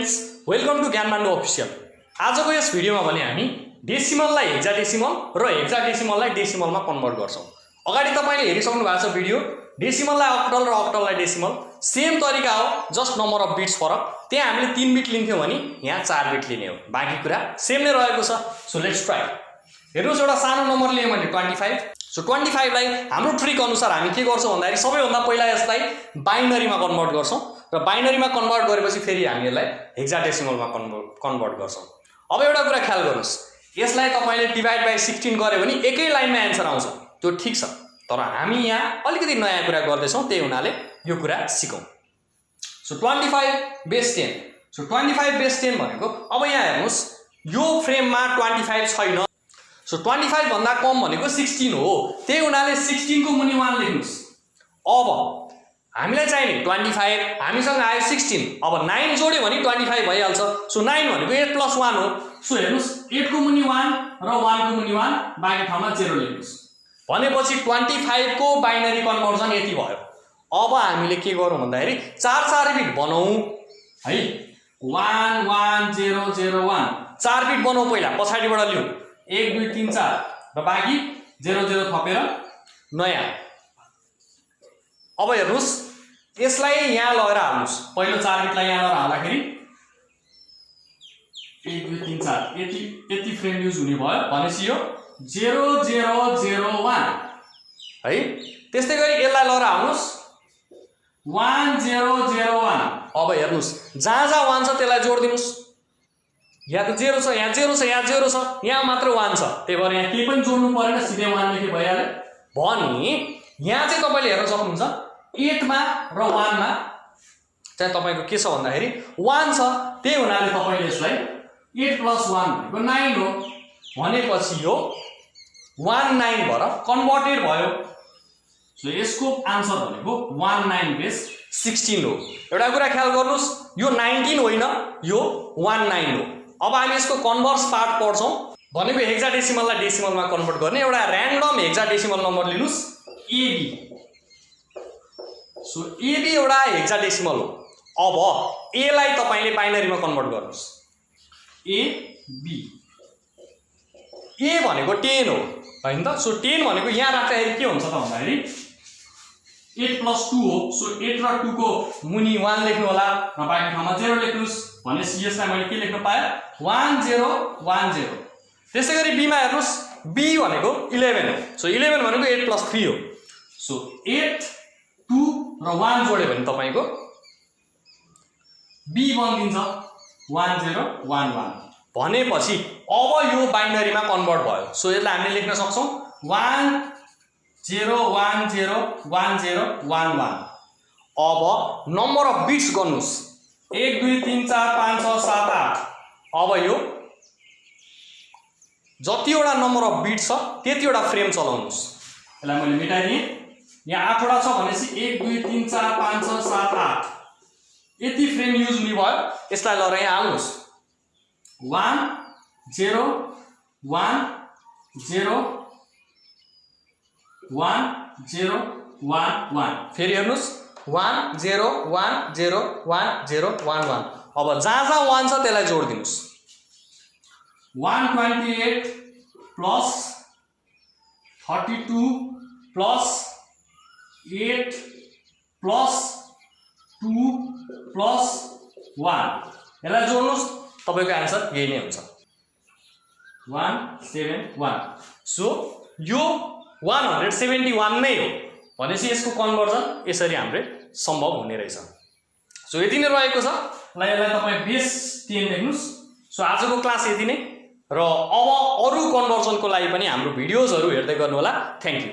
Friends, welcome to Gyanmandu official. आजको यस भिडियोमा भने हामी डेसिमललाई हेक्साडेसिमल र हेक्साडेसिमललाई डेसिमलमा कन्भर्ट गर्छौं। अगाडि तपाईले हेरिसक्नु भएको छ भिडियो, डेसिमललाई अक्टल र अक्टललाई डेसिमल सेम तरिका हो, जस्ट नम्बर अफ बिट्स फरक। त्यहाँ हामीले 3 बिट लिन्थ्यौं भने यहाँ 4 बिट लिने हो, बाँकी कुरा सेम नै रहेको छ। So let's try. हेर्नुस्, एउटा सानो नम्बर लियौं भने 25। सो 25 लाई हाम्रो ट्रिक अनुसार हामी के गर्छौं भन्दाखेरि सबैभन्दा पहिला यसलाई बाइनरीमा कन्भर्ट गर्छौं र बाइनरीमा कन्भर्ट गरेपछि फेरि हामी यसलाई हेक्साडेसिमलमा कन्भर्ट गर्छौं। अब एउटा कुरा ख्याल गर्नुस्, यसलाई तपाईले डिभाइड बाइ 16 गरे भने एकै लाइनमा आन्सर आउँछ, त्यो ठीक छ। तर हामी यहाँ अलिकति नयाँ कुरा गर्दैछौं, त्यही हुनाले यो कुरा सिकौं। So 25 base 10। सो 25 बेस 10 भनेको अब यहाँ हेर्नुस्, यो फ्रेममा 25 छैन। सो 25 भन्दा कम भनेको 16 हो, त्यही हुनाले 16 को मुनि 1 लेख्नुस्। अब हामीलाई चाहिने 25, हामीसँग आयो 16। अब 9 जोड्यो भने 25 भइहाल्छ। सो 9 भनेको 8 + 1 हो। सो हेर्नुस्, 8 को मुनि 1 र 1 को मुनि 1, बाँकी ठाउँमा 0 लेख्नुस्। भनेपछि 25 को बाइनरी कन्भर्जन यति भयो। अब हामीले के गरौँ भन्दाखेरि 4 बिट बनाऊ है। 1 1 0 0 1 4 बिट बनाऊ पहिला, पछाडिबाट लिऊ 1 2 3 4 र बाँकी 0 0 थपेर नयाँ। अब हेर्नुस्, यसलाई यहाँ लगेर हाल्नुस्। पहिलो 4 बिटलाई यहाँ लगेर हाल्दाखेरि 1 2 3 4 यति फ्रेम युज हुने भयो। भनेपछि यो 0 0 0 1 है। त्यस्तै गरी यसलाई लगेर हाल्नुस् 1 0 0 1। अब हेर्नुस्, जहाँ 1 छ त्यसलाई जोड दिनुस्। यहाँ त 0 छ, यहाँ 0 छ, यहाँ 0 छ, यहाँ मात्र 1 छ, त्यही भएर यहाँ केही पनि जोड्नु परेन, सिधै 1 लेखे भइहाल्यो। भने यहाँ चाहिँ तपाईले हेर्न सक्नुहुन्छ 8 मा र 1 मा चाहिँ तपाईको के छ भन्दाखेरि 1 छ, त्यही हुनाले तपाईले यसलाई 8 + 1 भनेको 9 हो। भनेपछि यो 19 भएर कन्भर्टेड भयो। सो यसको आन्सर भनेको 19 बेस 16 हो। एउटा कुरा ख्याल गर्नुस्, यो 19 होइन, यो 19 हो। अब हामी यसको कन्भर्स पार्ट पढ्छौं। भनेको हेक्साडेसिमललाई डेसिमलमा कन्भर्ट गर्ने एउटा र्यान्डम हेक्साडेसिमल नम्बर लिनुस्, AB। सो AB एउटा हेक्साडेसिमल हो। अब A लाई तपाईले बाइनरीमा कन्भर्ट गर्नुस्, AB। A भनेको 10 हो हैन त। सो 10 भनेको यहाँ राख्दाखेरि के हुन्छ त भन्दाखेरि 8 + 2 हो। सो 8 र 2 को मुनि 1 लेख्नु होला र बाँकी ठाउँमा 0 लेख्नुस्। भनेपछि यसलाई मैले के लेख्न पाएँ 1 0 1 0। त्यसै गरी B मा हेर्नुस्, B भनेको 11 हो। सो 11 भनेको 8 + 3 हो। सो 8 2 र 1 जोड्यो भने तपाईको B बनिन्छ 1 0 1 1। भनेपछि अब यो बाइनरीमा कन्भर्ट भयो। सो यसलाई हामीले लेख्न सक्छौं 1 0 1 0 1 0 1 1। अब नम्बर अफ बिट्स गर्नुस्, 1 2 3 4 5 6 7 8। अब यो जतिवटा नम्बर अफ बिट्स छ त्यतिवटा फ्रेम चलाउनुस्। यसलाई मैले मेटाइदिएँ। यहाँ 8 वटा छ भनेपछि 1 2 3 4 5 6 7 8 यति फ्रेम युज हुने भयो। यसलाई लगेर यहाँ हाल्नुस् 1 0 1 0 1 0 1 1। फेरि हेर्नुस् 1 0 1 0 1 0 1 1। अब जहाँ 1 छ त्यसलाई जोड दिनुस्। 128 + 32 + 8 + 2 + 1 यसलाई जोड्नुस्, तपाईको आन्सर यही नै हुन्छ 171। सो यो 171 नै हो। भनेपछि यसको कन्भर्जन यसरी हाम्रो सम्भव हुने रहेछ। सो यति नै रहेको छ। ल यसलाई तपाई बेस 10 लेख्नुस्। सो आजको क्लास यति नै, र अब अरु कन्भर्जनको लागि पनि हाम्रो भिडियोजहरु हेर्दै गर्नु होला। Thank you.